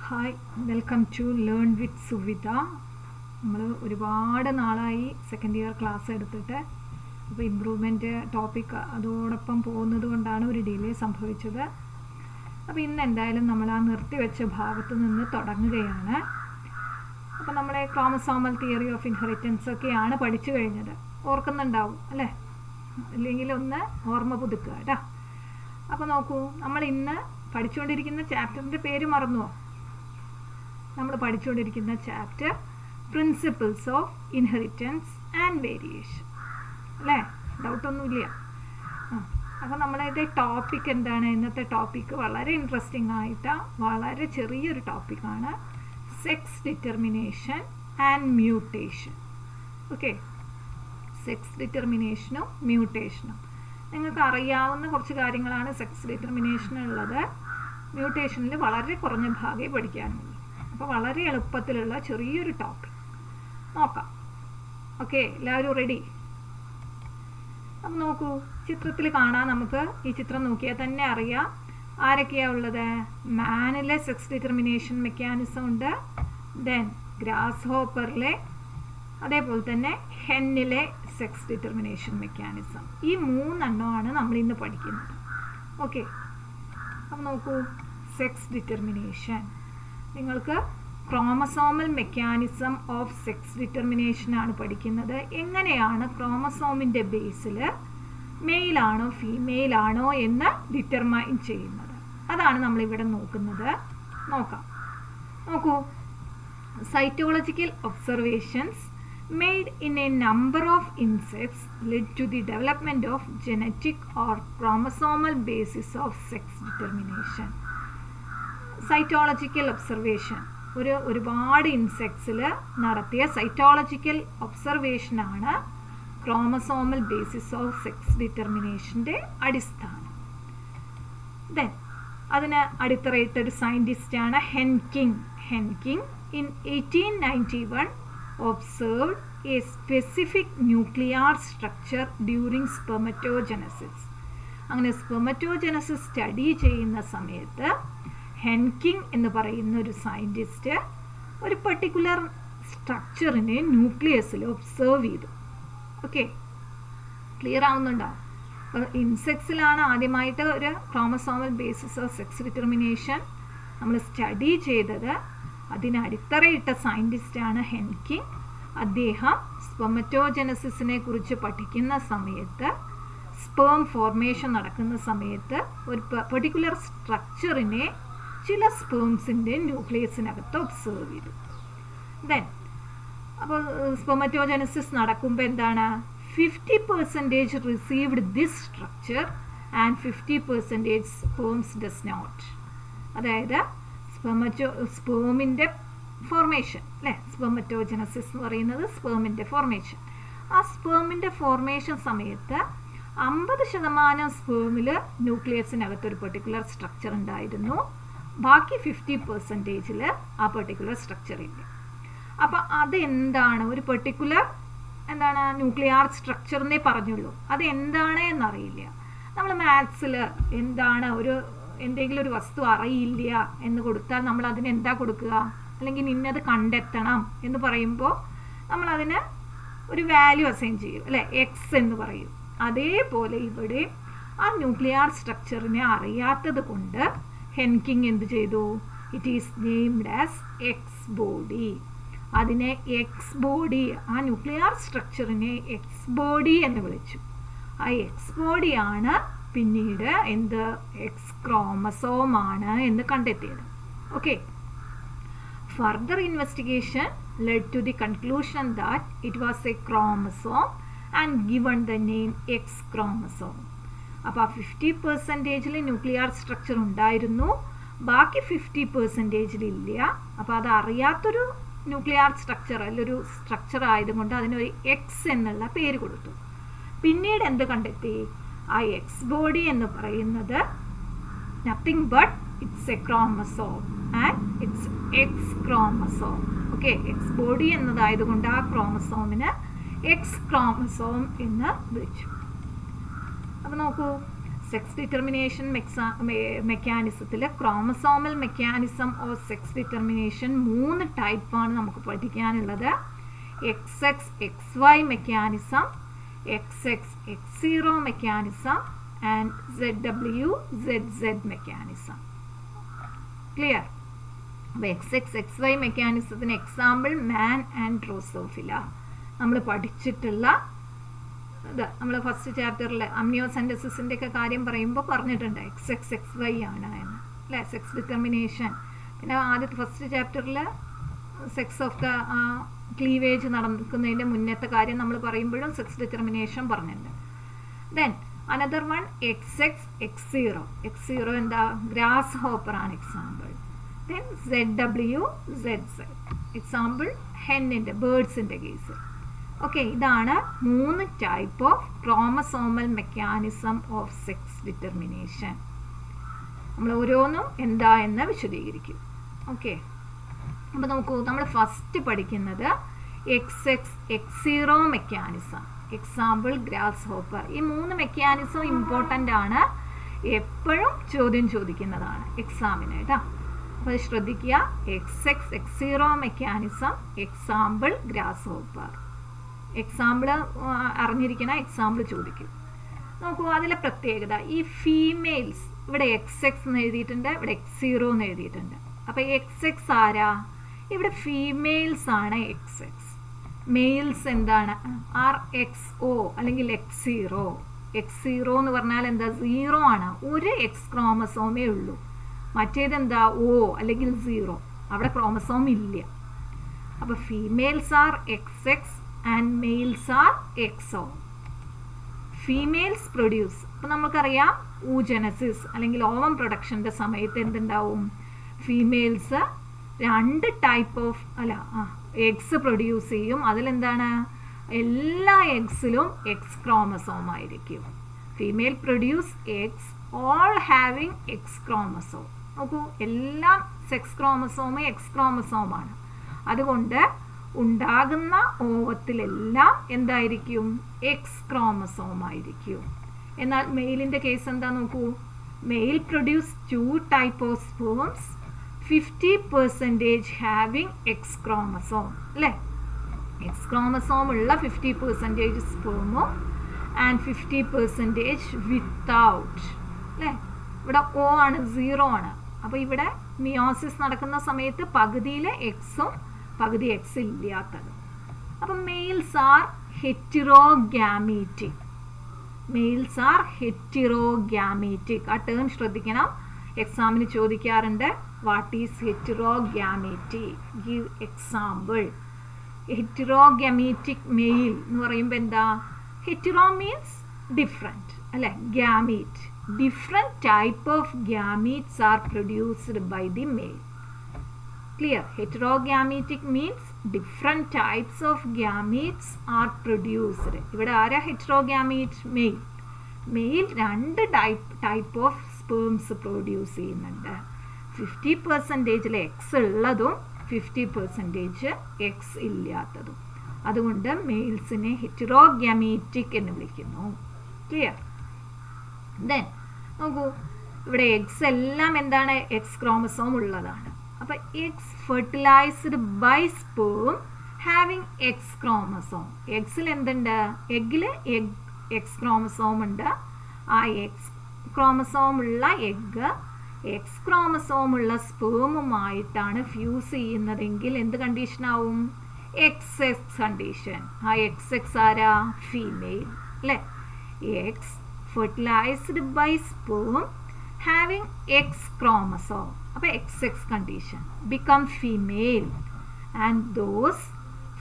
Hi, welcome to learn with Suvitha. നമ്മൾ ഒരുപാട് നാളായി സെക്കൻഡ് ഇയർ ക്ലാസ് എടുത്തിട്ട്. അപ്പോൾ ഇമ്പ്രൂവ്മെൻറ്റ് ടോപ്പിക് അതോടൊപ്പം പോകുന്നത് കൊണ്ടാണ് ഒരു ഡിലേ സംഭവിച്ചത്. അപ്പോൾ ഇന്ന് എന്തായാലും നമ്മൾ ആ നിർത്തിവെച്ച ഭാഗത്ത് നിന്ന് തുടങ്ങുകയാണ്. അപ്പോൾ നമ്മളെ ക്രോമസോമൽ തിയറി ഓഫ് ഇൻഹെറിറ്റൻസ് ഒക്കെയാണ് പഠിച്ചു കഴിഞ്ഞത്. ഓർക്കുന്നുണ്ടാവും അല്ലേ? അല്ലെങ്കിൽ ഒന്ന് ഓർമ്മ പുതുക്കുക കേട്ടോ. അപ്പോൾ നോക്കൂ, നമ്മൾ ഇന്ന് പഠിച്ചുകൊണ്ടിരിക്കുന്ന ചാപ്റ്ററിൻ്റെ പേര് മറന്നുവോ? നമ്മൾ പഠിച്ചുകൊണ്ടിരിക്കുന്ന chapter principles of inheritance and variation അല്ലേ? ഡൗട്ടൊന്നുമില്ല. അപ്പോൾ നമ്മളുടെ ടോപ്പിക് എന്താണ്? ഇന്നത്തെ ടോപ്പിക്ക് വളരെ ഇൻട്രസ്റ്റിംഗ് ആയിട്ട് വളരെ ചെറിയൊരു ടോപ്പിക്കാണ്, sex determination and mutation. Okay, sex ഡിറ്റർമിനേഷനും മ്യൂട്ടേഷനും നിങ്ങൾക്ക് അറിയാവുന്ന കുറച്ച് കാര്യങ്ങളാണ് സെക്സ് ഡിറ്റർമിനേഷനുള്ളത്. മ്യൂട്ടേഷനിൽ വളരെ കുറഞ്ഞ ഭാഗമേ പഠിക്കാനുള്ളൂ. അപ്പോൾ വളരെ എളുപ്പത്തിലുള്ള ചെറിയൊരു ടോപ്പിക് നോക്കാം. ഓക്കെ, എല്ലാവരും റെഡി? അപ്പം നോക്കൂ, ചിത്രത്തിൽ കാണാൻ നമുക്ക് ഈ ചിത്രം നോക്കിയാൽ തന്നെ അറിയാം ആരൊക്കെയാണ് ഉള്ളത്. മാനിലെ സെക്സ് ഡിറ്റർമിനേഷൻ മെക്കാനിസം ഉണ്ട്, ദെൻ ഗ്രാസ് ഹോപ്പറിലെ, അതേപോലെ തന്നെ ഹെന്നിലെ സെക്സ് ഡിറ്റർമിനേഷൻ മെക്കാനിസം. ഈ മൂന്നെണ്ണമാണ് നമ്മൾ ഇന്ന് പഠിക്കുന്നത്. ഓക്കെ, അപ്പം നോക്കൂ, സെക്സ് ഡിറ്റർമിനേഷൻ നിങ്ങൾക്ക് ക്രോമസോമൽ മെക്കാനിസം ഓഫ് സെക്സ് ഡിറ്റർമിനേഷനാണ് പഠിക്കുന്നത്. എങ്ങനെയാണ് ക്രോമസോമിൻ്റെ ബേസിൽ മെയിലാണോ ഫീമെയിലാണോ എന്ന് ഡിറ്റർമൈൻ ചെയ്യുന്നത്, അതാണ് നമ്മളിവിടെ നോക്കുന്നത്. നോക്കൂ, cytological observations made in a number of insects led to the development of genetic or chromosomal basis of sex determination. Cytological observation ഒരുപാട് ഇൻസെക്ട്സിൽ നടത്തിയ സൈറ്റോളജിക്കൽ ഒബ്സർവേഷനാണ് ക്രോമസോമൽ ബേസിസ് ഓഫ് സെക്സ് ഡിറ്റർമിനേഷൻ്റെ അടിസ്ഥാനം. ദെൻ അതിന് അടിത്തറയിട്ടൊരു സയൻറ്റിസ്റ്റാണ് Henking. In 1891 observed a specific nuclear structure during spermatogenesis. അങ്ങനെ സ്പെർമറ്റോജനസിസ് സ്റ്റഡി ചെയ്യുന്ന സമയത്ത് ഹെൻകിങ് എന്ന് പറയുന്ന ഒരു സയൻറ്റിസ്റ്റ് ഒരു പർട്ടിക്കുലർ സ്ട്രക്ചറിനെ ന്യൂക്ലിയസിൽ ഒബ്സർവ് ചെയ്തു. ഓക്കെ, ക്ലിയർ ആവുന്നുണ്ടാവും? അപ്പോൾ ഇൻസെക്ട്സിലാണ് ആദ്യമായിട്ട് ഒരു chromosomal basis of sex determination നമ്മൾ സ്റ്റഡി ചെയ്തത്. അതിന് അടിത്തറയിട്ട സയൻറ്റിസ്റ്റാണ് ഹെൻകിങ്. അദ്ദേഹം സ്പെർമറ്റോജനസിസിനെ കുറിച്ച് പഠിക്കുന്ന സമയത്ത്, സ്പേം ഫോർമേഷൻ നടക്കുന്ന സമയത്ത് ഒരു പെർട്ടിക്കുലർ സ്ട്രക്ചറിനെ ചില സ്പേംസിൻ്റെ ന്യൂക്ലിയസിനകത്ത് ഒബ്സർവ് ചെയ്തു. ദെൻ അപ്പോൾ സ്പെർമറ്റോജനസിസ് നടക്കുമ്പോൾ എന്താണ്, 50% received this structure and 50% sperms does not. അതായത് സ്പേമിൻ്റെ ഫോർമേഷൻ അല്ലേ? സ്പെർമറ്റോജനസിസ് എന്ന് പറയുന്നത് സ്പേമിൻ്റെ ഫോർമേഷൻ. ആ സ്പേമിൻ്റെ ഫോർമേഷൻ സമയത്ത് 50% സ്പേമിൽ ന്യൂക്ലിയസിനകത്ത് ഒരു പെർട്ടിക്കുലർ സ്ട്രക്ചർ ഉണ്ടായിരുന്നു, ബാക്കി 50% ആ പെർട്ടിക്കുലർ സ്ട്രക്ചർ ഇല്ല. അപ്പം അതെന്താണ്, ഒരു പെർട്ടിക്കുലർ ന്യൂക്ലിയർ സ്ട്രക്ചർ എന്നേ പറഞ്ഞുള്ളൂ, അത് എന്താണ് എന്നറിയില്ല. നമ്മൾ മാത്സിൽ എന്താണ് എന്തെങ്കിലും ഒരു വസ്തു അറിയില്ല എന്ന് കൊടുത്താൽ നമ്മൾ അതിന് എന്താ കൊടുക്കുക? അല്ലെങ്കിൽ ഇന്നത് കണ്ടെത്തണം എന്ന് പറയുമ്പോൾ നമ്മളതിന് ഒരു വാല്യൂ അസൈൻ ചെയ്യും അല്ലേ? എക്സ് എന്ന് പറയും. അതേപോലെ ഇവിടെ ആ ന്യൂക്ലിയർ സ്ട്രക്ചറിനെ അറിയാത്തത് കൊണ്ട് ഹെൻകിങ് എന്ത് ചെയ്തു? It is named as X body. അതിനെ എക്സ് ബോഡി, ആ ന്യൂക്ലിയർ സ്ട്രക്ചറിനെ എക്സ് ബോഡി എന്ന് വിളിച്ചു. ആ എക്സ് ബോഡിയാണ് പിന്നീട് എന്ത്, എക്സ് ക്രോമസോമാണ് എന്ന് കണ്ടെത്തിയത്. Okay, further investigation led to the conclusion that it was a chromosome and given the name X chromosome. അപ്പോൾ ആ 50% ന്യൂക്ലിയർ സ്ട്രക്ചർ ഉണ്ടായിരുന്നു, ബാക്കി 50% ഇല്ല. അപ്പോൾ അത് അറിയാത്തൊരു ന്യൂക്ലിയർ സ്ട്രക്ചർ അല്ലൊരു സ്ട്രക്ചർ ആയതുകൊണ്ട് അതിനൊരു എക്സ് എന്നുള്ള പേര് കൊടുത്തു. പിന്നീട് എന്ത് കണ്ടെത്തി? ആ എക്സ് ബോഡി എന്ന് പറയുന്നത് nothing but it's a chromosome and it's X chromosome. Okay, X body എന്നതായതുകൊണ്ട് ആ ക്രോമസോമിന് എക്സ് ക്രോമസോം എന്ന് വിളിച്ചു. അപ്പോൾ നോക്കൂ, സെക്സ് ഡിറ്റർമിനേഷൻ മെക്കാനിസത്തിൽ chromosomal mechanism of sex determination 3 ടൈപ്പാണ് നമുക്ക് പഠിക്കാനുള്ളത്. XX-XY mechanism, XX-X0 mechanism and ZW-ZZ mechanism. Clear? അപ്പോൾ XX-XY മെക്കാനിസത്തിന് എക്സാമ്പിൾ മാൻ ആൻഡ് ഡ്രോസോഫില. നമ്മൾ പഠിച്ചിട്ടുള്ള ഇത് നമ്മൾ ഫസ്റ്റ് ചാപ്റ്ററിൽ അമ്നിയോസെൻറ്റസിൻ്റെ ഒക്കെ കാര്യം പറയുമ്പോൾ പറഞ്ഞിട്ടുണ്ട് XX-XY ആണ് എന്ന് അല്ലേ, സെക്സ് ഡിറ്റർമിനേഷൻ. പിന്നെ ആദ്യത്തെ ഫസ്റ്റ് ചാപ്റ്ററിൽ സെക്സ് ഓഫ് ദ ക്ലീവേജ് നടക്കുന്നതിൻ്റെ മുന്നത്തെ കാര്യം നമ്മൾ പറയുമ്പോഴും സെക്സ് ഡിറ്റർമിനേഷൻ പറഞ്ഞിട്ടുണ്ട്. Then another one XX-X0. X0 എന്താ? ഗ്രാസ് ഹോപ്പർ ആണ് എക്സാമ്പിൾ. ദെൻ ZW-ZZ എക്സാമ്പിൾ ഹെന്നിൻ്റെ ബേർഡ്സിൻ്റെ കേസ്. ഓക്കെ, ഇതാണ് 3 type of chromosomal mechanism of sex determination. നമ്മൾ ഓരോന്നും എന്താ എന്ന് വിശദീകരിക്കും. ഓക്കെ, അപ്പോൾ നോക്കൂ, നമ്മൾ ഫസ്റ്റ് പഠിക്കുന്നത് XX-X0 mechanism, example grass hopper. ഈ 3 മെക്കാനിസം ഇമ്പോർട്ടൻ്റ് ആണ്, എപ്പോഴും ചോദ്യം ചോദിക്കുന്നതാണ് എക്സാമിന് കേട്ടോ. അപ്പോൾ ശ്രദ്ധിക്കുക, XX-X0 mechanism, example grass hopper. Example അറിഞ്ഞിരിക്കണം, എക്സാമ്പിൾ ചോദിക്കും. നോക്കൂ, അതിലെ പ്രത്യേകത ഈ ഫീമെയിൽസ്, ഇവിടെ XX എന്ന് എഴുതിയിട്ടുണ്ട്, ഇവിടെ X0 എന്ന് എഴുതിയിട്ടുണ്ട്. അപ്പോൾ XX ആരാ? ഇവിടെ ഫീമെയിൽസ് ആണ് XX. മെയിൽസ് എന്താണ്? RXO അല്ലെങ്കിൽ X0. X0 എന്ന് പറഞ്ഞാൽ എന്താ? 0 ആണ്, ഒരു X ക്രോമസോമേ ഉള്ളൂ. മറ്റേതെന്താ? O അല്ലെങ്കിൽ 0, അവിടെ ക്രോമസോം ഇല്ല. അപ്പോൾ females are XX and males are XO. Females produce, ഇപ്പം നമുക്കറിയാം ഊജനസിസ് അല്ലെങ്കിൽ ഓവം പ്രൊഡക്ഷൻ്റെ സമയത്ത് എന്തുണ്ടാവും? Females 2 type of eggs produce ചെയ്യും. അതിലെന്താണ്? എല്ലാ എഗ്സിലും X ക്രോമസോം ആയിരിക്കും. Female produce eggs all having X chromosome. നോക്കൂ, എല്ലാം സെക്സ് ക്രോമസോം X ക്രോമസോമാണ്. അതുകൊണ്ട് ഉണ്ടാകുന്ന ഓവത്തിലെല്ലാം എന്തായിരിക്കും? X ക്രോമസോം ആയിരിക്കും. എന്നാൽ മെയിലിൻ്റെ കേസ് എന്താ നോക്കൂ, male produce 2 type of sperms, 50% having X chromosome അല്ലേ. X ക്രോമസോം ഉള്ള 50% സ്പേമും ആൻഡ് 50% വിത്തൗട്ട് അല്ലേ. ഇവിടെ O ആണ്, 0 ആണ്. അപ്പോൾ ഇവിടെ മിയോസിസ് നടക്കുന്ന സമയത്ത് പകുതിയിൽ Xഉം പകുതി X ഇല്ലാത്തത്. അപ്പം males are heterogametic. Males are heterogametic. ആ ടേം ശ്രദ്ധിക്കണം, എക്സാമിന് ചോദിക്കാറുണ്ട്. What is heterogametic? Give example. Heterogametic male എന്ന് പറയുമ്പോൾ എന്താ? ഹെറ്റിറോ മീൻസ് ഡിഫറെൻറ്റ് അല്ലേ, gamete. Different type of gametes are produced by the male. Clear? Heterogametic means different types of gametes are produced. ഇവിടെ ആരാ heterogame? Male. Male 2 type of sperms produce ചെയ്യുന്നുണ്ട്. 50% X ഉള്ളതും 50% X ഇല്ലാത്തതും. അതുകൊണ്ട് മെയിൽസിനെ ഹെറ്ററോഗ്യാമീറ്റിക് എന്ന് വിളിക്കുന്നു. Clear? Then നോക്കൂ, ഇവിടെ എഗ്സ് എല്ലാം എന്താണ്? X ക്രോമസോം ഉള്ളതാണ്. അപ്പോൾ eggs fertilised by sperm having X chromosome. എഗ്സിൽ എന്തുണ്ട്? എഗ്ഗിൽ X ക്രോമസോം ഉണ്ട്. ആ X ക്രോമസോം ഉള്ള എഗ്ഗ് X ക്രോമസോം ഉള്ള സ്പേമുമായിട്ടാണ് ഫ്യൂസ് ചെയ്യുന്നതെങ്കിൽ എന്ത് കണ്ടീഷനാവും? XX condition. ആ XX ആരാ? ഫീമെയിൽ അല്ലേ. Eggs fertilised by sperm having X chromosome. അപ്പോൾ XX condition become female, and those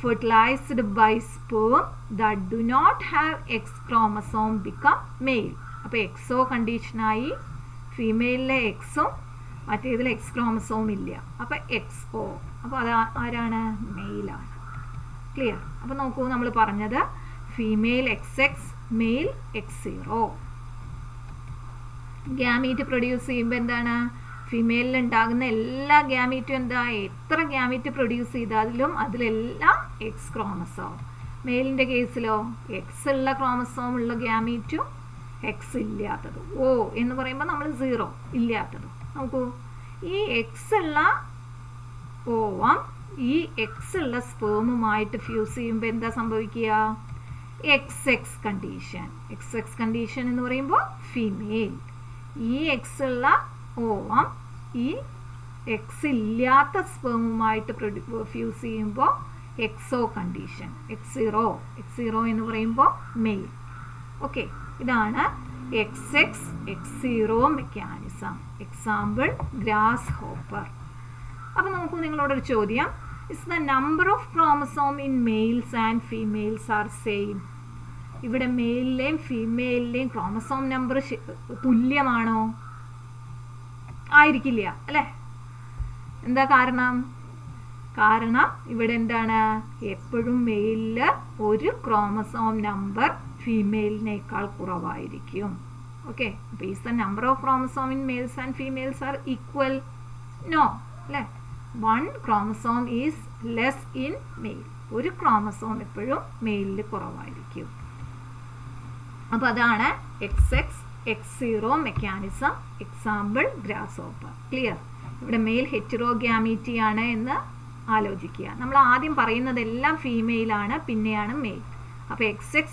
fertilized by sperm that do not have X chromosome become male. അപ്പോൾ XO കണ്ടീഷനായി, ഫീമെയിലിലെ Xഉം മറ്റേതിൽ X ക്രോമസോം ഇല്ല. അപ്പോൾ XO. അപ്പോൾ അത് ആരാണ്? മെയിലാണ്. ക്ലിയർ? അപ്പോൾ നോക്കൂ, നമ്മൾ പറഞ്ഞത് female XX, male X0. Gamete produce ചെയ്യുമ്പോൾ എന്താണ്? ഫീമെയിലിൽ ഉണ്ടാകുന്ന എല്ലാ ഗ്യാമീറ്റും എന്താ? എത്ര ഗ്യാമീറ്റ് പ്രൊഡ്യൂസ് ചെയ്താലും അതിലെല്ലാം X ക്രോമസോം. മെയിലിൻ്റെ കേസിലോ X ഉള്ള ക്രോമസോം ഉള്ള ഗ്യാമീറ്റും എക്സ് ഇല്ലാത്തത്. ഓ എന്ന് പറയുമ്പോൾ നമ്മൾ 0 ഇല്ലാത്തത്. നോക്കൂ, ഈ എക്സ് ഉള്ള ഓവം ഈ എക്സ് ഉള്ള സ്പേമുമായിട്ട് ഫ്യൂസ് ചെയ്യുമ്പോൾ എന്താ സംഭവിക്കുക? XX condition. XX കണ്ടീഷൻ എന്ന് പറയുമ്പോൾ ഫീമെയിൽ. ഈ എക്സ് ഉള്ള ഓവം ഈ എക്സ് ഇല്ലാത്ത സ്പേമുമായിട്ട് ഫ്യൂസ് ചെയ്യുമ്പോൾ എക്സോ കണ്ടീഷൻ. X0 എന്ന് പറയുമ്പോൾ മെയിൽ. ഓക്കെ, ഇതാണ് XX X0 mechanism. Example grasshopper. അപ്പോൾ നോക്കൂ, നിങ്ങളോടൊരു ചോദ്യം. Is the number of chromosome in males and females are same? ഇവിടെ മെയിലിലെയും ഫീമെയിലിലെയും ക്രോമസോം നമ്പർ തുല്യമാണോ? ആയിരിക്കില്ല അല്ലേ? എന്താ കാരണം? കാരണം ഇവിടെ എന്താണ്, എപ്പോഴും മെയിലിൽ ഒരു ക്രോമസോം നമ്പർ ഫീമെയിലിനേക്കാൾ കുറവായിരിക്കും. ഓക്കെ, അപ്പോൾ is the number of chromosome in males and females are equal? No അല്ലേ? 1 chromosome is less in male. ഒരു ക്രോമസോം എപ്പോഴും മെയിലിൽ കുറവായിരിക്കും. അപ്പോൾ അതാണ് XX X0 mechanism. Example grasshopper. Clear? ഇവിടെ മെയിൽ ഹെറ്ററോഗ്യാമീറ്റി ആണ് എന്ന് ആലോചിക്കുക. നമ്മൾ ആദ്യം പറയുന്നതെല്ലാം ഫീമെയിലാണ്, പിന്നെയാണ് മെയിൽ. അപ്പോൾ XX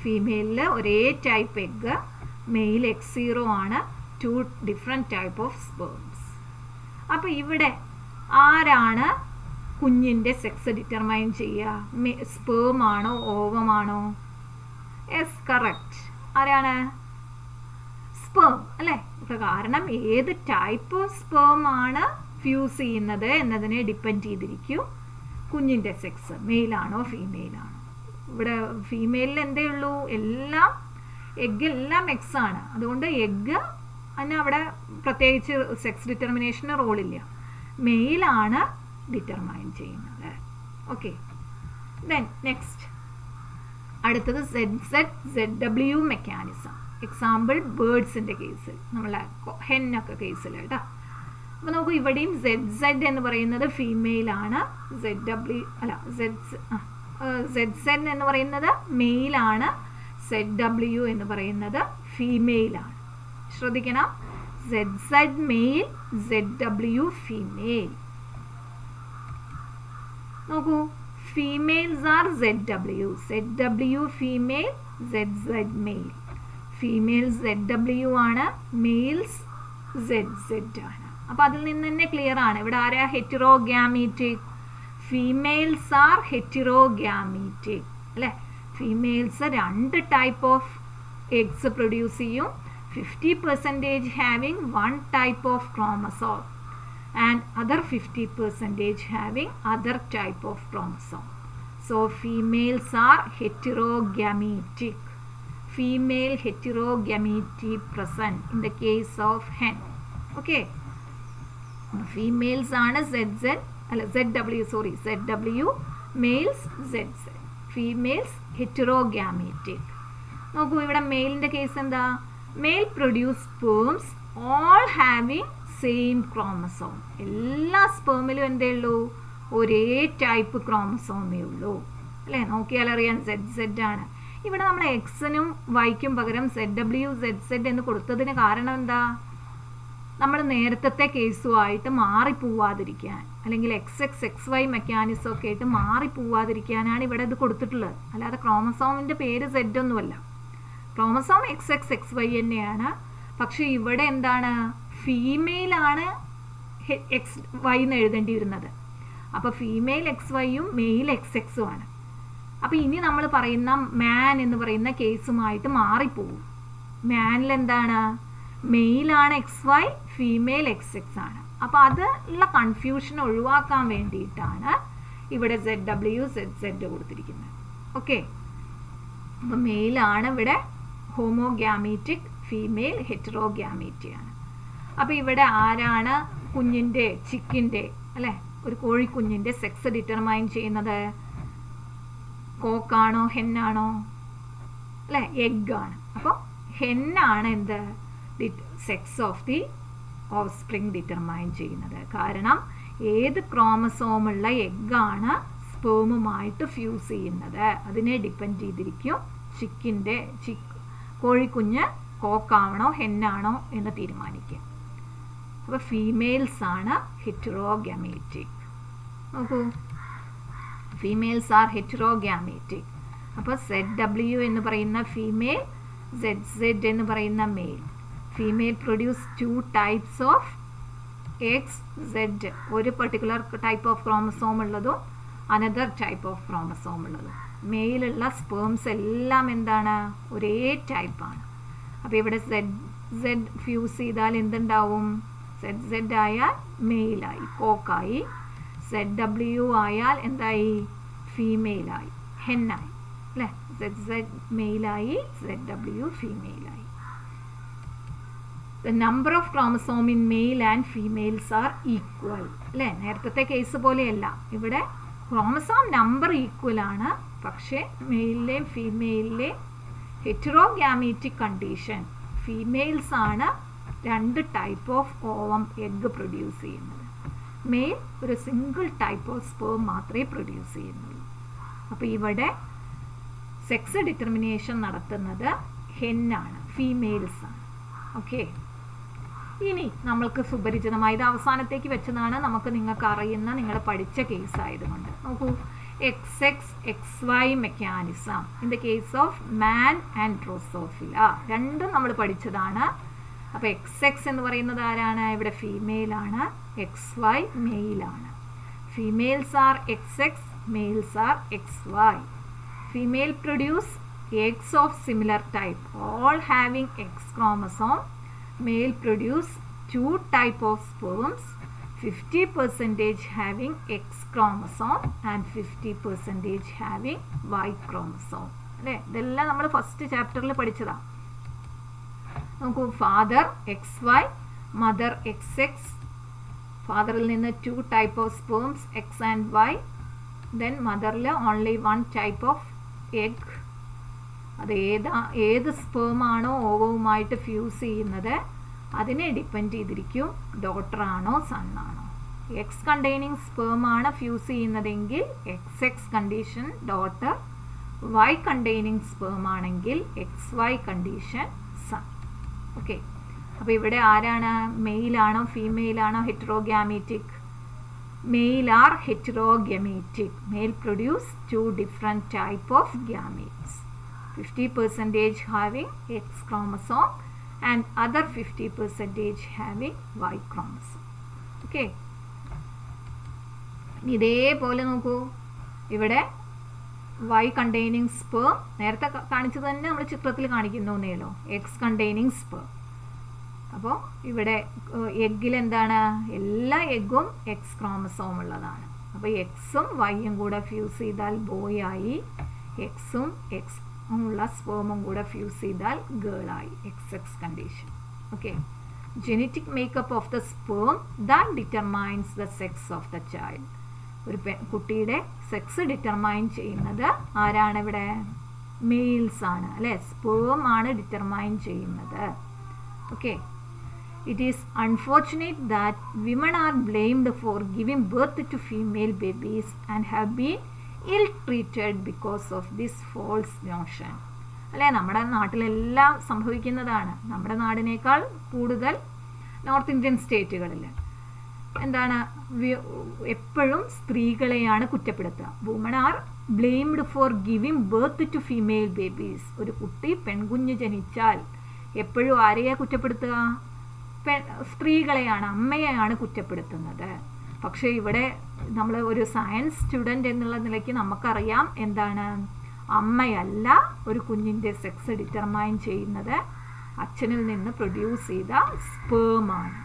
ഫീമെയിലിൽ ഒരേ ടൈപ്പ് എഗ്ഗ്, മെയിൽ X0 ആണ്. 2 ഡിഫറെൻറ്റ് ടൈപ്പ് ഓഫ് സ്പേംസ്. അപ്പോൾ ഇവിടെ ആരാണ് കുഞ്ഞിൻ്റെ സെക്സ് ഡിറ്റർമൈൻ ചെയ്യുക? സ്പേം ആണോ ഓവമാണോ? Yes, correct. ആരാണ്? സ്പേം അല്ലേ? കാരണം ഏത് ടൈപ്പ് ഓഫ് സ്പേം ആണ് ഫ്യൂസ് ചെയ്യുന്നത് എന്നതിനെ ഡിപ്പെൻഡ് ചെയ്തിരിക്കും കുഞ്ഞിൻ്റെ സെക്സ്, മെയിലാണോ ഫീമെയിലാണോ. ഇവിടെ ഫീമെയിലിൽ എന്തേ ഉള്ളൂ? എല്ലാം എഗ്ഗ് എല്ലാം എക്സ് ആണ്. അതുകൊണ്ട് എഗ്ഗ് അതിന് അവിടെ പ്രത്യേകിച്ച് സെക്സ് ഡിറ്റർമിനേഷന് റോളില്ല. മെയിലാണ് ഡിറ്റർമൈൻ ചെയ്യുന്നത്. ഓക്കെ, ദെൻ നെക്സ്റ്റ് അടുത്തത് ZW മെക്കാനിസം. എക്സാമ്പിൾ ബേർഡ്സിൻ്റെ കേസിൽ, നമ്മളെ ഹെന്നൊക്കെ കേസിൽ കേട്ടോ. അപ്പോൾ നമുക്ക് ഇവിടെയും ZZ എന്ന് പറയുന്നത് ഫീമെയിലാണ്, ZZ എന്ന് പറയുന്നത് മെയിലാണ്, ZW എന്ന് പറയുന്നത് ഫീമെയിലാണ്. ശ്രദ്ധിക്കണം, ZZ മെയിൽ, ZW ഫീമെയിൽ. നോക്കൂ, females are ZW female, ZZ male. Females ZW ആണ്, മെയിൽസ് ZZ ആണ്. അപ്പോൾ അതിൽ നിന്ന് തന്നെ ക്ലിയർ ആണ് ഇവിടെ ആരാ ഹെറ്ററോഗ്യാമീറ്റിക്? ഫീമെയിൽസ് ആർ ഹെറ്ററോഗ്യാമീറ്റിക് അല്ലേ? Females 2 type of eggs produce ചെയ്യും. 50% having 1 type of chromosome and other 50% having other type of chromosome. So females are heterogamitic. Female heterogamity present in the case of hen. Okay. Females are ZW, males ZZ. Females heterogamitic. നോക്കൂ, ഇവിടെ മെയിലിൻ്റെ case എന്താ? Male produce sperms all having same chromosome. എല്ലാ സ്പേമിലും എന്തേ ഉള്ളൂ? ഒരേ type ക്രോമസോമേ ഉള്ളൂ അല്ലേ? നോക്കിയാൽ അറിയാം ZZ ആണ്. ഇവിടെ നമ്മൾ എക്സിനും വൈക്കും പകരം ZW ZZ എന്ന് കൊടുത്തതിന് കാരണം എന്താ? നമ്മൾ നേരത്തെ കേസുമായിട്ട് മാറിപ്പോവാതിരിക്കാൻ, അല്ലെങ്കിൽ XX XY മെക്കാനിസം ഒക്കെ ആയിട്ട് മാറിപ്പോവാതിരിക്കാനാണ് ഇവിടെ ഇത് കൊടുത്തിട്ടുള്ളത്. അല്ലാതെ ക്രോമസോമിൻ്റെ പേര് Z ഒന്നുമല്ല. ക്രോമസോം XX XY തന്നെയാണ്. പക്ഷെ ഇവിടെ എന്താണ്? ഫീമെയിലാണ് XY എന്ന് എഴുതേണ്ടി വരുന്നത്. അപ്പോൾ ഫീമെയിൽ XYയും മെയിൽ XX ആണ്. അപ്പോൾ ഇനി നമ്മൾ പറയുന്ന മാൻ എന്ന് പറയുന്ന കേസുമായിട്ട് മാറിപ്പോവും. മാനിൽ എന്താണ്? മെയിലാണ് XY, ഫീമെയിൽ XX ആണ്. അപ്പോൾ അതുള്ള കൺഫ്യൂഷൻ ഒഴിവാക്കാൻ വേണ്ടിയിട്ടാണ് ഇവിടെ ZW ZZ കൊടുത്തിരിക്കുന്നത്. ഓക്കെ, അപ്പോൾ മെയിലാണ് ഇവിടെ ഹോമോഗ്യാമീറ്റിക്, ഫീമെയിൽ ഹെറ്ററോഗ്യാമീറ്റിയാണ്. അപ്പോൾ ഇവിടെ ആരാണ് കുഞ്ഞിൻ്റെ, ചിക്കിൻ്റെ അല്ലേ, ഒരു കോഴിക്കുഞ്ഞിൻ്റെ സെക്സ് ഡിറ്റർമൈൻ ചെയ്യുന്നത്? കോക്കാണോ ഹെന്നാണോ? അല്ലേ, എഗ്ഗാണ്. അപ്പോൾ ഹെന്നാണ് എന്ത്? Sex of the of spring determine ചെയ്യുന്നത്. കാരണം ഏത് ക്രോമസോമുള്ള എഗ്ഗാണ് സ്പേമുമായിട്ട് ഫ്യൂസ് ചെയ്യുന്നത് അതിനെ ഡിപ്പെൻഡ് ചെയ്തിരിക്കും ചിക്ക് കോഴിക്കുഞ്ഞ് കോക്കാവണോ ഹെന്നാണോ എന്ന് തീരുമാനിക്കുക. അപ്പോൾ ഫീമെയിൽസ് ആണ് ഹെറ്ററോഗാമേറ്റിക്. നോക്കൂ, ഫീമെയിൽസ് ആർ ഹെറ്ററോഗാമേറ്റിക്. അപ്പോൾ ZW എന്ന് പറയുന്ന ഫീമെയിൽ, ZZ എന്ന് പറയുന്ന male. Female produce 2 types of XZ, ഒരു പെർട്ടിക്കുലർ ടൈപ്പ് ഓഫ് ക്രോമസോം ഉള്ളതും അനദർ ടൈപ്പ് ഓഫ് ക്രോമസോം ഉള്ളതും. മെയിലുള്ള സ്പേംസ് എല്ലാം എന്താണ്, ഒരേ ടൈപ്പാണ്. അപ്പോൾ ഇവിടെ ZZ ഫ്യൂസ് ചെയ്താൽ എന്തുണ്ടാവും, ZZ ആയാൽ മെയിലായി, കോക്കായി. ZW ആയാൽ എന്തായി, ഫീമെയിലായി, ഹെന്നായി അല്ലേ. ZZ മെയിലായി, ZW ഫീമെയിലായി. The number of chromosome in male and females are equal അല്ലേ. നേരത്തെ കേസ് പോലെയല്ല, ഇവിടെ ക്രോമസോം നമ്പർ ഈക്വൽ ആണ്. പക്ഷേ മെയിലിലെയും ഫീമെയിലിലെയും ഹെറ്ററോഗാമീറ്റിക് കണ്ടീഷൻ, ഫീമെയിൽസ് ആണ് 2 type of ovum egg produce ചെയ്യുന്നത്. മെയിൽ ഒരു സിംഗിൾ ടൈപ്പ് ഓഫ് സ്പേം മാത്രമേ പ്രൊഡ്യൂസ് ചെയ്യുന്നുള്ളൂ. അപ്പോൾ ഇവിടെ സെക്സ് ഡിറ്റർമിനേഷൻ നടത്തുന്നത് ഹെന്നാണ്, ഫീമെയിൽസ് ആണ്. ഓക്കെ, ഇനി നമ്മൾക്ക് സുപരിചിതമായത് അവസാനത്തേക്ക് വെച്ചതാണ്, നമുക്ക് നിങ്ങൾക്ക് അറിയുന്ന, നിങ്ങൾ പഠിച്ച കേസ് ആയതുകൊണ്ട്. നോക്കൂ, XX XY mechanism in the case of man and Drosophila, രണ്ടും നമ്മൾ പഠിച്ചതാണ്. അപ്പോൾ XX എന്ന് പറയുന്നത് ആരാണ്, ഇവിടെ ഫീമെയിലാണ്. XY മെയിലാണ്. Females are XX, males are XY. Female produce eggs of similar type, all having X chromosome. Male produce 2 type of sperms, 50% having X chromosome and 50% having Y chromosome. അല്ലേ, ഇതെല്ലാം നമ്മൾ ഫസ്റ്റ് ചാപ്റ്ററിൽ പഠിച്ചതാണ്. നോക്കൂ, ഫാദർ XY, മദർ XX. ഫാദറിൽ നിന്ന് 2 type of sperms, X and Y. Then മദറിൽ only 1 type of egg. അത് ഏത് സ്പേമാണോ ഓവവുമായിട്ട് ഫ്യൂസ് ചെയ്യുന്നത് അതിനെ ഡിപ്പെൻഡ് ചെയ്തിരിക്കും ഡോട്ടറാണോ സണ്ണാണോ. എക്സ് കണ്ടെയ്നിങ് സ്പേമാണ് ഫ്യൂസ് ചെയ്യുന്നതെങ്കിൽ XX condition daughter, Y containing സ്പേമാണെങ്കിൽ XY കണ്ടീഷൻ സൺ. ഓക്കെ, അപ്പോൾ ഇവിടെ ആരാണ്, മെയിലാണോ ഫീമെയിലാണോ heterogametic? Male are heterogametic. Male produce 2 different type of gametes. 50% having X chromosome and other 50% having Y chromosome. Okay. ഇതേപോലെ നോക്കൂ, ഇവിടെ Y containing sperm നേരത്തെ കാണിച്ചത് തന്നെ നമ്മൾ ചിത്രത്തിൽ കാണിക്കുന്നേലോ, X containing sperm. അപ്പോൾ ഇവിടെ എഗ്ഗിൽ എന്താണ്, എല്ലാ എഗ്ഗും X ക്രോമസോം ഉള്ളതാണ്. അപ്പോൾ എക്സും വൈയും കൂടെ ഫ്യൂസ് ചെയ്താൽ ബോയ് ആയി, എക്സും എക്സ് ഉള്ള സ്പേമും കൂടെ ഫ്യൂസ് ചെയ്താൽ ഗേളായി, XX condition. Okay, genetic makeup of the sperm that determines the sex of the child. ഒരു കുട്ടിയുടെ സെക്സ് ഡിറ്റർമൈൻ ചെയ്യുന്നത് ആരാണ്, ഇവിടെ മെയിൽസ് ആണ് അല്ലേ, സ്പേം ആണ് ഡിറ്റർമൈൻ ചെയ്യുന്നത്. Okay, it is unfortunate that women are blamed for giving birth to female babies and have been ill-treated because of this false notion. അല്ലേ, നമ്മുടെ നാട്ടിലെല്ലാം സംഭവിക്കുന്നതാണ്. നമ്മുടെ നാടിനേക്കാൾ കൂടുതൽ നോർത്ത് ഇന്ത്യൻ സ്റ്റേറ്റുകളിൽ എന്താണ്, എപ്പോഴും സ്ത്രീകളെയാണ് കുറ്റപ്പെടുത്തുക. Woman are blamed for giving birth to female babies. ഒരു കുട്ടി പെൺകുഞ്ഞ് ജനിച്ചാൽ എപ്പോഴും ആരെയാണ് കുറ്റപ്പെടുത്തുക, സ്ത്രീകളെയാണ്, അമ്മയെയാണ് കുറ്റപ്പെടുത്തുന്നത്. പക്ഷേ ഇവിടെ നമ്മൾ ഒരു സയൻസ് സ്റ്റുഡൻറ്റ് എന്നുള്ള നിലയ്ക്ക് നമുക്കറിയാം എന്താണ്, അമ്മയല്ല ഒരു കുഞ്ഞിൻ്റെ സെക്സ് ഡിറ്റർമൈൻ ചെയ്യുന്നത്, അച്ഛനിൽ നിന്ന് പ്രൊഡ്യൂസ് ചെയ്ത സ്പേമാണ്.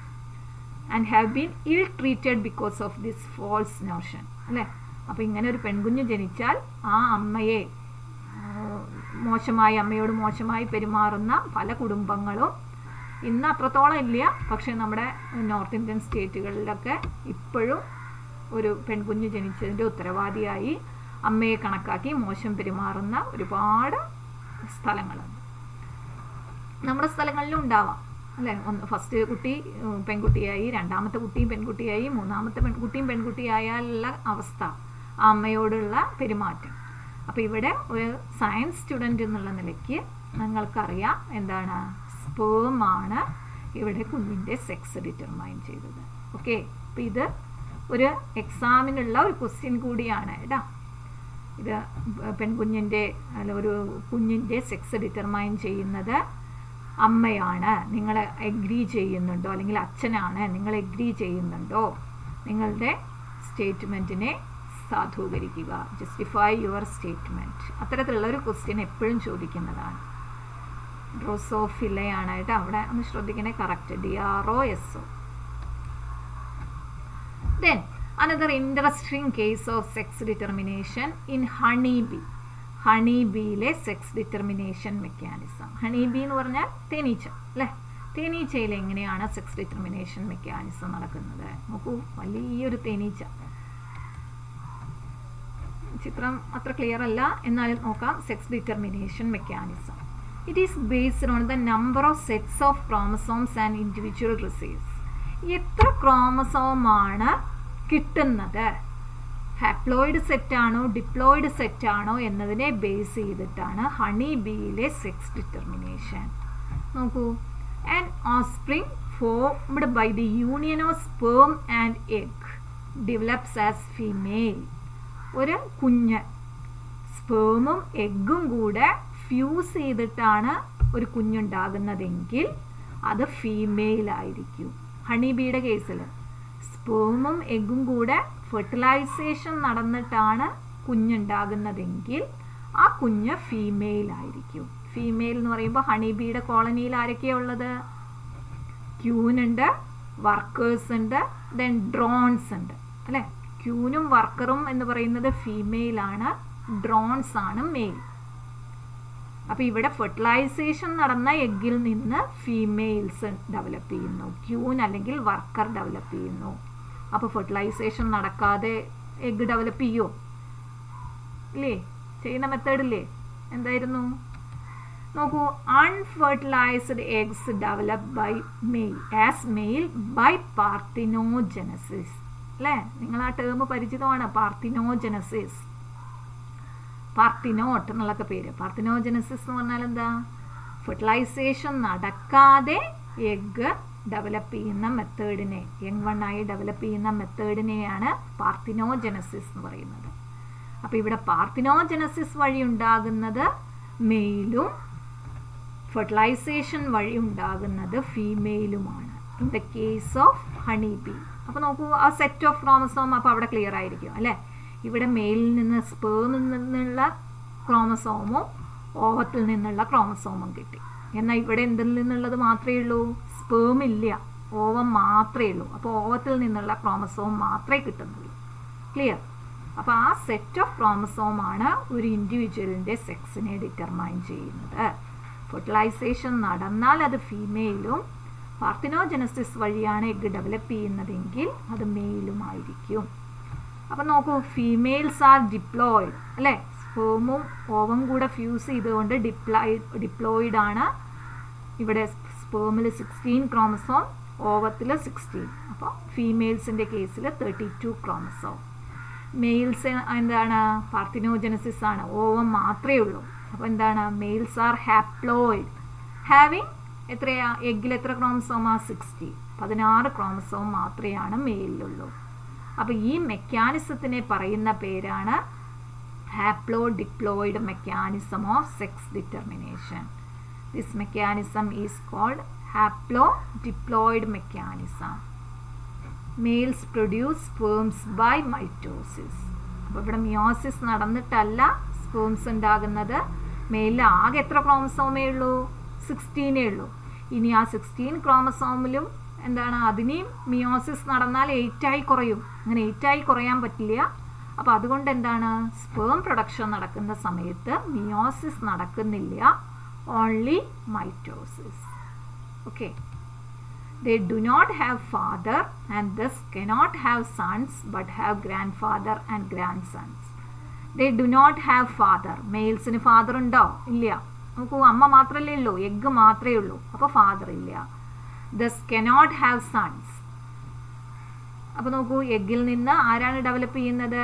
And have been ill treated because of this false notion അല്ലേ. അപ്പോൾ ഇങ്ങനെ ഒരു പെൺകുഞ്ഞ് ജനിച്ചാൽ ആ അമ്മയെ അമ്മയോട് മോശമായി പെരുമാറുന്ന പല കുടുംബങ്ങളും ഇന്ന് അത്രത്തോളം ഇല്ല, പക്ഷേ നമ്മുടെ നോർത്ത് ഇന്ത്യൻ സ്റ്റേറ്റുകളിലൊക്കെ ഇപ്പോഴും ഒരു പെൺകുഞ്ഞ് ജനിച്ചതിൻ്റെ ഉത്തരവാദിയായി അമ്മയെ കണക്കാക്കി മോശം പെരുമാറുന്ന ഒരുപാട് സ്ഥലങ്ങളുണ്ട്. നമ്മുടെ സ്ഥലങ്ങളിലും ഉണ്ടാവാം അല്ലേ. ഫസ്റ്റ് കുട്ടി പെൺകുട്ടിയായി, രണ്ടാമത്തെ കുട്ടിയും പെൺകുട്ടിയായി, മൂന്നാമത്തെ കുട്ടിയും പെൺകുട്ടിയായാലുള്ള അവസ്ഥ, ആ അമ്മയോടുള്ള പെരുമാറ്റം. അപ്പോൾ ഇവിടെ ഒരു സയൻസ് സ്റ്റുഡൻറ്റ് എന്നുള്ള നിലയ്ക്ക് നിങ്ങൾക്കറിയാം എന്താണ്, സ്പേം ആണ് ഇവിടെ കുഞ്ഞിൻ്റെ സെക്സ് ഡിറ്റർമൈൻ ചെയ്തത്. ഓക്കെ, അപ്പോൾ ഇത് ഒരു എക്സാമിനുള്ള ഒരു ക്വസ്റ്റ്യൻ കൂടിയാണ് കേട്ടോ. ഇത് പെൺകുഞ്ഞിൻ്റെ അല്ല ഒരു കുഞ്ഞിൻ്റെ സെക്സ് ഡിറ്റർമൈൻ ചെയ്യുന്നത് അമ്മയാണ്, നിങ്ങൾ എഗ്രി ചെയ്യുന്നുണ്ടോ, അല്ലെങ്കിൽ അച്ഛനാണ്, നിങ്ങൾ എഗ്രി ചെയ്യുന്നുണ്ടോ, നിങ്ങളുടെ സ്റ്റേറ്റ്മെൻറ്റിനെ സാധൂകരിക്കുക, ജസ്റ്റിഫൈ യുവർ സ്റ്റേറ്റ്മെൻറ്റ്. അത്തരത്തിലുള്ള ഒരു ക്വസ്റ്റ്യൻ എപ്പോഴും ചോദിക്കുന്നതാണ്. ഡ്രോസോഫില്ലയാണ് കേട്ടോ, അവിടെ ഒന്ന് ശ്രദ്ധിക്കണേ, correct, DROSO. Then another interesting case of sex determination in honeybee. ഹണിബീയിലെ സെക്സ് ഡിറ്റർമിനേഷൻ മെക്കാനിസം. ഹണിബീ എന്ന് പറഞ്ഞാൽ തേനീച്ച അല്ലേ. തേനീച്ചയിൽ എങ്ങനെയാണ് സെക്സ് ഡിറ്റർമിനേഷൻ മെക്കാനിസം നടക്കുന്നത്? നോക്കൂ, വലിയൊരു തേനീച്ച. ചിത്രം അത്ര ക്ലിയർ അല്ല, എന്നാലും നോക്കാം. Sex determination mechanism. It is based on the number of sets of chromosomes and individual receives. എത്ര ക്രോമസോമാണ് കിട്ടുന്നത്, ഹാപ്ലോയിഡ് സെറ്റാണോ ഡിപ്ലോയിഡ് സെറ്റാണോ എന്നതിനെ ബേസ് ചെയ്തിട്ടാണ് ഹണി ബീയിലെ സെക്സ് ഡിറ്റർമിനേഷൻ. നോക്കൂ, an offspring formed by the union of sperm and egg develops as female. ഒരു കുഞ്ഞ് സ്പേമും എഗ്ഗും കൂടെ fuse ചെയ്തിട്ടാണ് ഒരു കുഞ്ഞുണ്ടാകുന്നതെങ്കിൽ അത് ഫീമെയിൽ ആയിരിക്കും. ഹണിബീയുടെ കേസിൽ സ്പേമും എഗ്ഗും കൂടെ ഫെർട്ടിലൈസേഷൻ നടന്നിട്ടാണ് കുഞ്ഞുണ്ടാകുന്നതെങ്കിൽ ആ കുഞ്ഞ് ഫീമെയിൽ ആയിരിക്കും. ഫീമെയിൽ എന്ന് പറയുമ്പോൾ ഹണിബീയുടെ കോളനിയിൽ ആരൊക്കെയാണ് ഉള്ളത്? ക്യൂനുണ്ട്, വർക്കേഴ്സ് ഉണ്ട്, ദെൻ ഡ്രോൺസ് ഉണ്ട് അല്ലേ. ക്യൂനും വർക്കറും എന്ന് പറയുന്നത് ഫീമെയിലാണ്, ഡ്രോൺസ് ആണ് മെയിൽ. അപ്പോൾ ഇവിടെ ഫെർട്ടിലൈസേഷൻ നടന്ന എഗ്ഗിൽ നിന്ന് ഫീമെയിൽസ് ഡെവലപ്പ് ചെയ്യുന്നു, ക്യൂൻ അല്ലെങ്കിൽ വർക്കർ ഡെവലപ്പ് ചെയ്യുന്നു. അപ്പോൾ ഫെർട്ടിലൈസേഷൻ നടക്കാതെ എഗ്ഗ് ഡെവലപ്പ് ചെയ്യുമോ? ഇല്ലേ, ചെയ്യുന്ന മെത്തേഡില്ലേ, എന്തായിരുന്നു? നോക്കൂ, unfertilised eggs develop by male as male by parthenogenesis അല്ലേ. നിങ്ങൾ ആ ടേം പരിചിതമാണ്, പാർത്തിനോജനസിസ്. പാർത്തിനോട്ട് എന്നുള്ളൊക്കെ പേര്. പാർത്തിനോജനസിസ് എന്ന് പറഞ്ഞാൽ എന്താ? ഫെർട്ടിലൈസേഷൻ നടക്കാതെ എഗ്ഗ് ഡെവലപ്പ് ചെയ്യുന്ന മെത്തേഡിനെ, യങ് വണ്ണായി ഡെവലപ്പ് ചെയ്യുന്ന മെത്തേഡിനെയാണ് പാർത്തിനോജനസിസ് എന്ന് പറയുന്നത്. അപ്പോൾ ഇവിടെ പാർത്തിനോജനസിസ് വഴി ഉണ്ടാകുന്നത് മെയിലും ഫെർട്ടിലൈസേഷൻ വഴി ഉണ്ടാകുന്നത് ഫീമെയിലുമാണ് in the case of honey bee. അപ്പോൾ നോക്കൂ, ആ സെറ്റ് ഓഫ് ക്രോമസോം അപ്പോൾ അവിടെ ക്ലിയർ ആയിരിക്കും അല്ലേ. ഇവിടെ മെയിലിൽ നിന്ന് സ്പേമിൽ നിന്നുള്ള ക്രോമസോമും ഓവത്തിൽ നിന്നുള്ള ക്രോമസോമും കിട്ടി. എന്നാൽ ഇവിടെ എന്തിൽ നിന്നുള്ളത് മാത്രമേ ഉള്ളൂ? സ്പേം ഇല്ല, ഓവം മാത്രമേ ഉള്ളൂ. അപ്പോൾ ഓവത്തിൽ നിന്നുള്ള ക്രോമസോം മാത്രമേ കിട്ടുന്നുള്ളൂ. ക്ലിയർ? അപ്പോൾ ആ സെറ്റ് ഓഫ് ക്രോമസോമാണ് ഒരു ഇൻഡിവിജ്വലിൻ്റെ സെക്സിനെ ഡിറ്റർമൈൻ ചെയ്യുന്നത്. ഫെർട്ടിലൈസേഷൻ നടന്നാൽ അത് ഫീമെയിലും പാർത്തിനോജനസിസ് വഴിയാണ് എഗ്ഗ് ഡെവലപ്പ് ചെയ്യുന്നതെങ്കിൽ അത് മെയിലുമായിരിക്കും. അപ്പം നോക്കൂ, ഫീമെയിൽസ് ആർ ഡിപ്ലോയിഡ് അല്ലേ. സ്പേമും ഓവം കൂടെ ഫ്യൂസ് ചെയ്തുകൊണ്ട് ഡിപ്ലോയിഡ് ആണ്. ഇവിടെ സ്പേമിൽ 16 ക്രോമസോം, ഓവത്തിൽ 16. അപ്പോൾ ഫീമെയിൽസിൻ്റെ കേസിൽ 32 ക്രോമസോം. മെയിൽസ് എന്താണ്? പാർത്തിനോജനസിസ് ആണ്, ഓവം മാത്രമേ ഉള്ളൂ. അപ്പോൾ എന്താണ്? മെയിൽസ് ആർ ഹാപ്ലോയിഡ് ഹാവിങ് എത്രയാ? എഗ്ഗിൽ എത്ര ക്രോമസോമാ? 60. 16 ക്രോമസോം മാത്രമേ മെയിലിലുള്ളൂ. അപ്പോൾ ഈ മെക്കാനിസത്തിനെ പറയുന്ന പേരാണ് haplodiploid mechanism of sex determination. This mechanism is called haplodiploid mechanism. Males produce sperms by mitosis. അപ്പോൾ ഇവിടെ മിയോസിസ് നടന്നിട്ടല്ല സ്പേംസ് ഉണ്ടാകുന്നത്. മെയിലിൽ ആകെ എത്ര ക്രോമസോമേ ഉള്ളൂ? 16 ഉള്ളൂ. ഇനി ആ 16 ക്രോമസോമിലും എന്താണ്? അതിനെയും മിയോസിസ് നടന്നാൽ 8 കുറയും. അങ്ങനെ 8 കുറയാൻ പറ്റില്ല. അപ്പോൾ അതുകൊണ്ട് എന്താണ്? സ്പേം പ്രൊഡക്ഷൻ നടക്കുന്ന സമയത്ത് മിയോസിസ് നടക്കുന്നില്ല, only mitosis. Okay. They do not have father and thus cannot have sons but have grandfather and grandsons. They do not have father. മെയിൽസിന് ഫാദർ ഉണ്ടോ? ഇല്ല. നോക്കൂ, അമ്മ മാത്രമല്ലേ ഉള്ളൂ, എഗ്ഗ് മാത്രമേ ഉള്ളൂ. അപ്പോൾ ഫാദർ ഇല്ല. thus cannot have sons. അപ്പോൾ നോക്കൂ, എഗ്ഗിൽ നിന്ന് ആരാണ് ഡെവലപ്പ് ചെയ്യുന്നത്?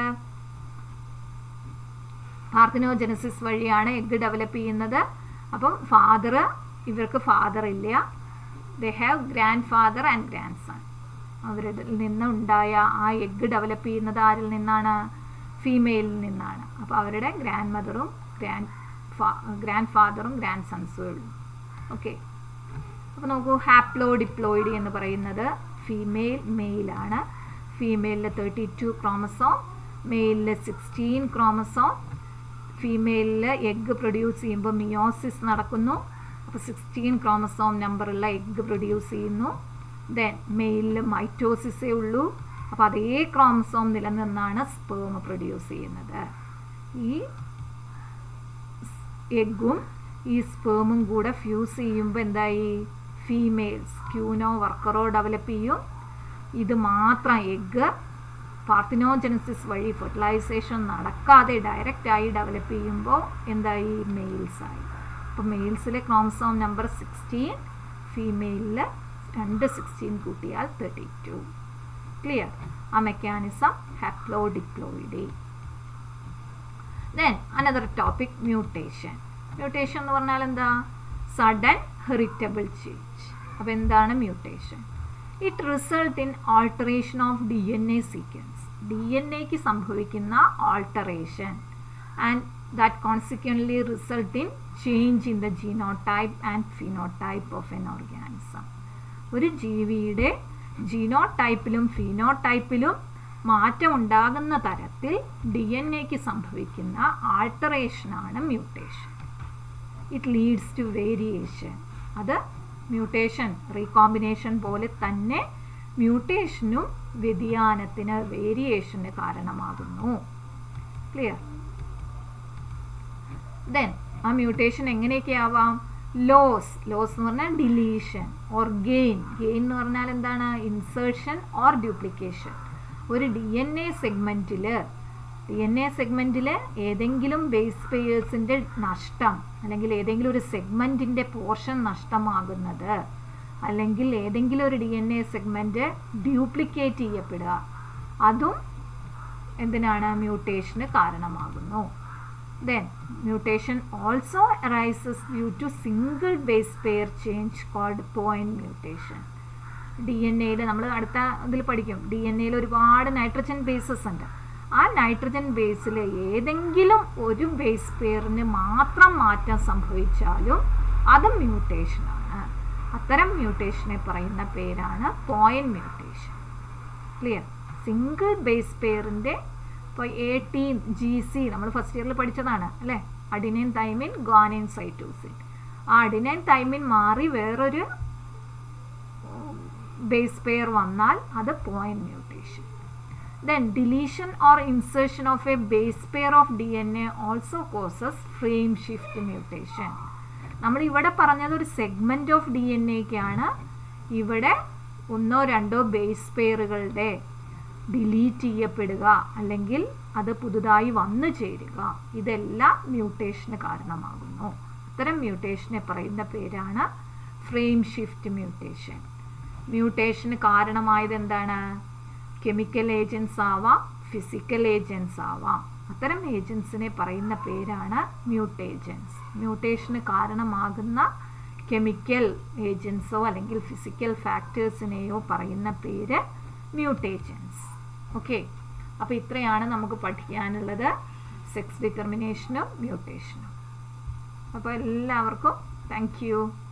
പാർത്തിനോജനസിസ് വഴിയാണ് എഗ്ഗ് ഡെവലപ്പ് ചെയ്യുന്നത്. അപ്പം ഇവർക്ക് ഫാദർ ഇല്ല, they have grandfather and grandson. അവരുടെ നിന്നുണ്ടായ ആ എഗ്ഗ് ഡെവലപ്പ് ചെയ്യുന്നത് ആരിൽ നിന്നാണ്? ഫീമെയിലിൽ നിന്നാണ്. അപ്പോൾ അവരുടെ ഗ്രാൻഡ് മദറും ഗ്രാൻഡ് ഫാദറും ഗ്രാൻഡ് സൺസും ഉള്ളൂ. ഓക്കെ, അപ്പോൾ നോക്കൂ, ഹാപ്ലോ ഡിപ്ലോയിഡ് എന്ന് പറയുന്നത് മെയിലാണ്. ഫീമെയിലിൽ 32 ക്രോമസോം, മെയിലിൽ 16 ക്രോമസോം. ഫീമെയിലിൽ എഗ്ഗ് പ്രൊഡ്യൂസ് ചെയ്യുമ്പോൾ മിയോസിസ് നടക്കുന്നു. അപ്പോൾ 16 ക്രോമസോം നമ്പറുള്ള എഗ്ഗ് പ്രൊഡ്യൂസ് ചെയ്യുന്നു. ദെൻ മെയിലിൽ മൈറ്റോസിസേ ഉള്ളൂ. അപ്പോൾ അതേ ക്രോമസോം നിലനിന്നാണ് സ്പേം പ്രൊഡ്യൂസ് ചെയ്യുന്നത്. ഈ എഗ്ഗും ഈ സ്പേമും കൂടെ ഫ്യൂസ് ചെയ്യുമ്പോൾ എന്തായി? ഫീമെയിൽസ് ക്യൂനോ വർക്കറോ ഡെവലപ്പ് ചെയ്യും. ഇത് മാത്രം എഗ്ഗ് പാർത്തിനോജനസിസ് വഴി ഫെർട്ടിലൈസേഷൻ നടക്കാതെ ഡയറക്റ്റായി ഡെവലപ്പ് ചെയ്യുമ്പോൾ എന്തായി? മെയിൽസായി. അപ്പോൾ മെയിൽസിലെ ക്രോമസോം നമ്പർ 16, ഫീമെയിലിൽ 2 16 കൂട്ടിയാൽ 32. ക്ലിയർ? ആ mechanism haplodiploidy. Then another topic, mutation. Mutation എന്ന് പറഞ്ഞാൽ എന്താ? Sudden heritable change. അപ്പോൾ എന്താണ് mutation? It result in alteration of DNA sequence. DNAക്ക് സംഭവിക്കുന്ന alteration and that consequently result in change in the genotype and phenotype of an organism. ഒരു ജീവിയുടെ ജീനോടൈപ്പിലും ഫിനോടൈപ്പിലും മാറ്റം ഉണ്ടാകുന്ന തരത്തിൽ DNA-ക്ക് സംഭവിക്കുന്ന ആൾട്ടറേഷനാണ് mutation. It leads to variation. അത് മ്യൂട്ടേഷൻ റീകോമ്പിനേഷൻ പോലെ തന്നെ മ്യൂട്ടേഷനും വ്യതിയാനത്തിന്, വേരിയേഷന് കാരണമാകുന്നു. ക്ലിയർ? ദെൻ ആ മ്യൂട്ടേഷൻ എങ്ങനെയൊക്കെ ആവാം? ലോസ് എന്ന് പറഞ്ഞാൽ ഡിലീഷൻ ഓർ ഗെയിൻ എന്ന് പറഞ്ഞാൽ എന്താണ്? Insertion or duplication. ഒരു DNA സെഗ്മെൻറ്റിൽ ഏതെങ്കിലും ബേസ് പെയേഴ്സിൻ്റെ നഷ്ടം, അല്ലെങ്കിൽ ഏതെങ്കിലും ഒരു സെഗ്മെൻറ്റിൻ്റെ പോർഷൻ നഷ്ടമാകുന്നത്, അല്ലെങ്കിൽ ഏതെങ്കിലും ഒരു DNA സെഗ്മെൻറ്റ് ഡ്യൂപ്ലിക്കേറ്റ് ചെയ്യപ്പെടുക, അതും എന്തിനാണ്? മ്യൂട്ടേഷന് കാരണമാകുന്നു. Then mutation also arises due to single base pair change called point mutation. DNA-യിൽ നമ്മൾ അടുത്ത ഇതിൽ പഠിക്കും, DNA-യിൽ ഒരുപാട് നൈട്രജൻ ബേസസ് ഉണ്ട്. ആ നൈട്രജൻ ബേസിൽ ഏതെങ്കിലും ഒരു ബേസ് പെയറിന് മാത്രം മാറ്റം സംഭവിച്ചാലും അത് മ്യൂട്ടേഷനാണ്. അത്തരം മ്യൂട്ടേഷനെ പറയുന്ന പേരാണ് point mutation. Clear? Single base പെയറിൻ്റെ ഇപ്പോൾ 18 GC നമ്മൾ ഫസ്റ്റ് ഇയറിൽ പഠിച്ചതാണ് അല്ലേ? Adenine thymine guanine cytosine. ആ അഡിനൈൻ തൈമിൻ മാറി വേറൊരു ബേസ് പെയർ വന്നാൽ അത് point mutation. Then deletion or insertion of a base pair of DNA also causes frame shift mutation. നമ്മളിവിടെ പറഞ്ഞത് ഒരു സെഗ്മെൻറ്റ് ഓഫ് DNA-ക്കാണ്. ഇവിടെ 1 or 2 ബേസ് പെയറുകളുടെ ഡിലീറ്റ് ചെയ്യപ്പെടുക, അല്ലെങ്കിൽ അത് പുതുതായി വന്നു ചേരുക, ഇതെല്ലാം മ്യൂട്ടേഷന് കാരണമാകുന്നു. ഇത്തരം മ്യൂട്ടേഷനെ പറയുന്ന പേരാണ് ഫ്രെയിം ഷിഫ്റ്റ് മ്യൂട്ടേഷൻ. മ്യൂട്ടേഷന് കാരണമായത് എന്താണ്? കെമിക്കൽ ഏജൻസ് ആവാം, ഫിസിക്കൽ ഏജൻസ് ആവാം. അത്തരം ഏജൻസിനെ പറയുന്ന പേരാണ് മ്യൂട്ടേജൻസ്. മ്യൂട്ടേഷന് കാരണമാകുന്ന കെമിക്കൽ ഏജൻസോ അല്ലെങ്കിൽ ഫിസിക്കൽ ഫാക്ടേഴ്സിനെയോ പറയുന്ന പേര് മ്യൂട്ടേജൻസ്. ഓക്കെ, അപ്പോൾ ഇത്രയാണ് നമുക്ക് പഠിക്കാനുള്ളത്, സെക്സ് ഡിറ്റർമിനേഷനും മ്യൂട്ടേഷനും. അപ്പോൾ എല്ലാവർക്കും താങ്ക് യു.